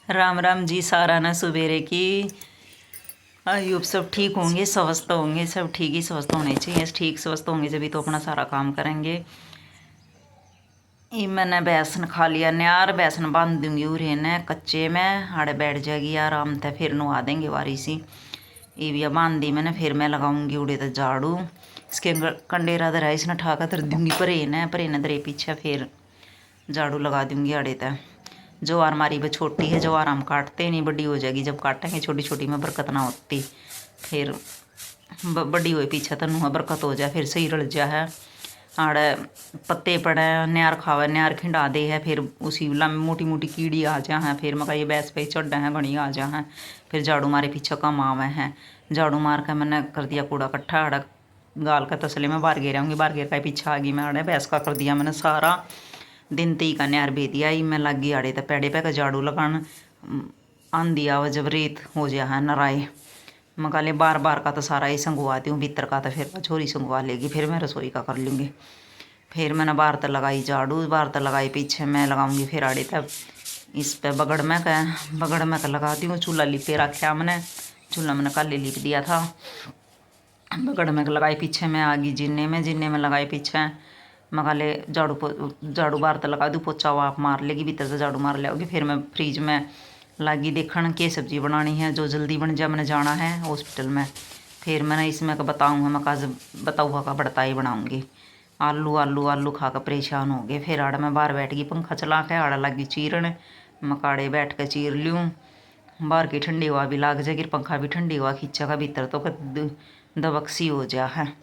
राम राम जी। सारा ना सवेरे की आयुब सब ठीक होंगे, स्वस्थ होंगे, सब ठीक ही स्वस्थ होने चाहिए। ठीक स्वस्थ होंगे जभी तो अपना सारा काम करेंगे। ये मैंने बेसन खा लिया न्यार, बेसन बांध दूंगी उरे ने कच्चे में हाड़े बैठ जाएगी आराम से, फिर नुआ देंगे वारी सी। ये भी बांध दी मैंने, फिर मैं लगाऊंगी उड़े तो झाड़ू। इसके कंडेरा धरा इसने ठा कर धर दूंगी परे ने धरे पीछे, फिर झाड़ू लगा दूंगी आड़े तक। ज्वार हमारी वो छोटी है, ज्वार हम काटते नहीं, बड़ी हो जाएगी जब काटेंगे, छोटी छोटी में बरकत ना होती। फिर बड़ी हुई पीछे तनु बरकत हो जाए, फिर सही रल जा है। आड़े पत्ते पड़े न्यार खावे, न्यार खिंडा दे है, फिर उसी मोटी मोटी कीड़ी आ जा है। फिर मैं ये बैस पे चढ़ है घनी आ जा है। फिर झाड़ू मारे पीछे कम आवे हैं। झाड़ू मार के मैंने कर दिया कूड़ा कट्ठा, आड़ा गाल का तसले में बाहर गेर आऊँगी, बाहर गेर का पीछे आ गई मैं। आड़े भैंस का कर दिया मैंने सारा दिन ती का न्यार बे दिया। मैं लग गई आड़े तो पैड़े पे का झाड़ू लगान। आंधी आवा जब रेत हो जा है नराए, मकाले बार बार का तो सारा ही संगवाती हूँ, भीतर का तो फिर छोरी संगवा लेगी, फिर मैं रसोई का कर लूँगी। फिर मैंने बाहर तक लगाई झाड़ू, बाहर तक लगाई पीछे मैं लगाऊंगी फिर आड़े तक। इस पे बगड़ में का लगाती हूँ। चूल्हा लिपे रखा मैंने, चूल्हा मैंने कल लिप दिया था। बगड़ में लगाई पीछे मैं आ गई जिन्ने में लगाई पीछे। मकाले झाड़ू बाहर तक लगा दूँ, पोचा वो आप मार लेगी, भीतर से झाड़ू मार लेगी। फिर मैं फ्रिज में लागी देखण के सब्जी बनानी है जो जल्दी बन जाए, मैंने जाना है हॉस्पिटल में। फिर मैंने इसमें का बताऊँगा, मैं कहा बताऊँगा का बड़ता ही बनाऊँगी। आलू आलू आलू खा कर परेशान हो गए। फिर आड़ा मैं बाहर बैठ गई पंखा चला के, आड़ा लगी चीरन, मकाड़े बैठ के चीर लूँ। बाहर की ठंडी हवा भी लाग जाएगी, पंखा भी ठंडी हवा खींचेगा, भीतर तो दबक्सी हो जा है।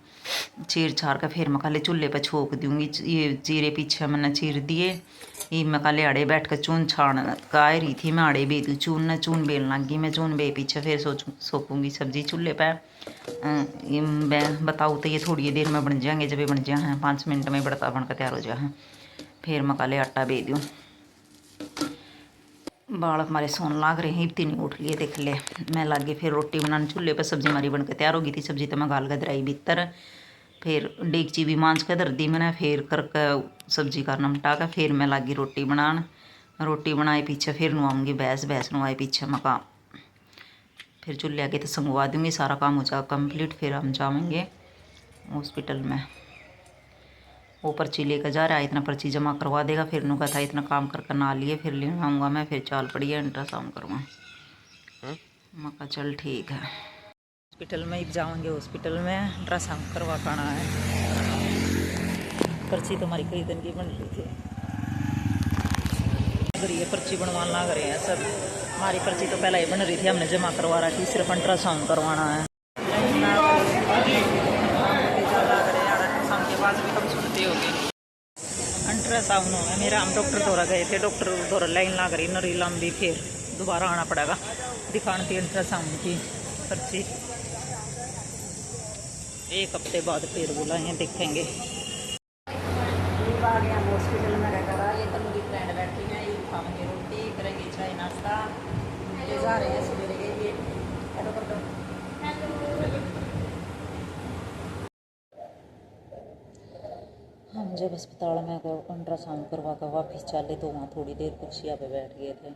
चीर छार कर फिर मकाले चूल्हे पर छोक दूँगी। ये चीरे पीछे मैंने चीर दिए। ये मकाले आड़े बैठ कर चून छान का रही थी मैं, आड़े बेदू चून बेल लगी मैं, चून बे पीछे फिर सोपूँगी सब्जी चूल्हे पर। ये मैं बताऊँ तो ये थोड़ी देर में बन जाएंगे, जब ये बन जाए हैं 5 मिनट में बड़ता बनकर तैयार हो जाए। फिर मकाले आटा बे दूँ। बालक हमारे सोन लाग रहे हैं, इतनी नहीं उठ लिए देख ले। मैं लागे फिर रोटी बनाने चूल्हे पर, सब्जी हमारी बनकर तैयार हो गई थी। सब्जी तो मैं गाल के धराई भीतर, फिर डेगची भी मांझ के धर दी मैंने। फिर करके सब्जी का नमटा के फिर मैं लागी रोटी बनान। रोटी बनाए पीछे फिर नुआऊँगी भैंस नुआए पीछे मका। फिर चूल्हे आगे तो संगवा दूँगी, सारा काम हो जाएगा कम्प्लीट। फिर हम जाएंगे हॉस्पिटल में। वो पर्ची लेकर जा रहा है, इतना पर्ची जमा करवा देगा। फिर नु था इतना काम कर ना लिए, फिर ले आऊँगा मैं। फिर चाल पड़ी है अल्ट्रासाउंड करवा। मैं कहा चल ठीक है। हॉस्पिटल में ही जाएंगे, हॉस्पिटल में अल्ट्रासाउंड करवा पाना है। पर्ची तो हमारी कई दिन की बन रही थी, ये पर्ची बनवाना लग रहे हैं सब। हमारी पर्ची तो पहले ही बन रही थी, हमने जमा करवा रखी, सिर्फ अल्ट्रासाउंड करवाना है। अल्ट्रासाउंड होगा मेरा, हम डॉक्टर द्वारा गए थे, डॉक्टर द्वारा लाइन लग रही नरी लंबी, फिर दोबारा आना पड़ेगा दिखाने की अल्ट्रासाउंड की पर्ची। 1 हफ्ते बाद फिर बुलाएं देखेंगे। आ गया हॉस्पिटल में रहकर, ये तनु की फ्रेंड बैठी है, ये खाएंगे रोटी, करेंगे चाय नाश्ता। ये जा रहे हैं सवेरे के लिए। हेलो कर दो। हम जब अस्पताल में अल्ट्रासाउंड करवा कर वापस चले तो वहाँ थोड़ी देर कुर्सिया पे बैठ गए थे।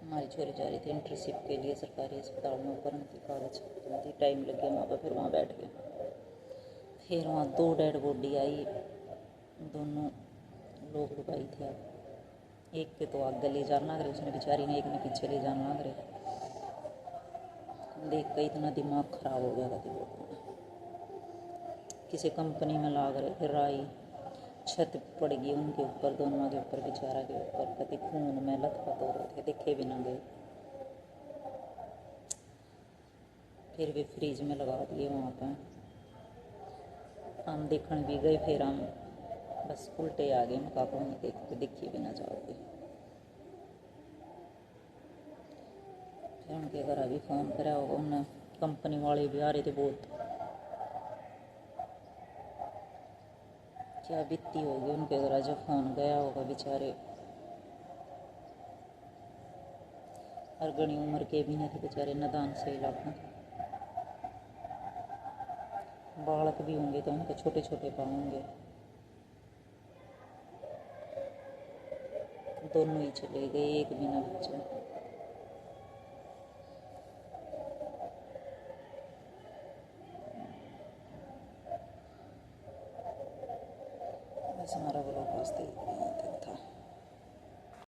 हमारी छोरी जा रही थी इंटर्नशिप के लिए सरकारी अस्पताल में, ऊपर उनकी कागज जल्दी टाइम लग गया वहाँ पर। फिर वहाँ बैठ गए। फिर वहाँ 2 डेड बॉडी आई, दोनों लोग लुकाई थे। एक के तो आगे ले जाना लग रहे उसने बेचारी ने, एक ने पीछे ले जाना लग रहे। देख कर इतना दिमाग खराब हो गया था। किसी कंपनी में लाग रहे थे, राई छत पड़ गई उनके ऊपर, दोनों के ऊपर, बेचारा के ऊपर। कभी खून में लथपथ हो रहे थे, देखे भी ना गए। फिर भी फ्रिज में लगा दिए वहाँ पर। हम देखने भी गए, फिर हम बस उल्टे आ गए। मका को नहीं देखते, देखिए भी ना जाओगे। फिर उनके घर अभी फ़ोन करा होगा उन्हें, कंपनी वाले भी आ रहे थे बहुत। क्या बीती होगी उनके घर, जब फ़ोन गया होगा बेचारे। और घनी उम्र के भी नहीं थे बेचारे, नदान से इलाका। बालक भी होंगे तो उनके छोटे छोटे पाँव होंगे। दोनों ही चले गए, एक भी ना बचा। बस हमारा ब्लॉग आज तक था।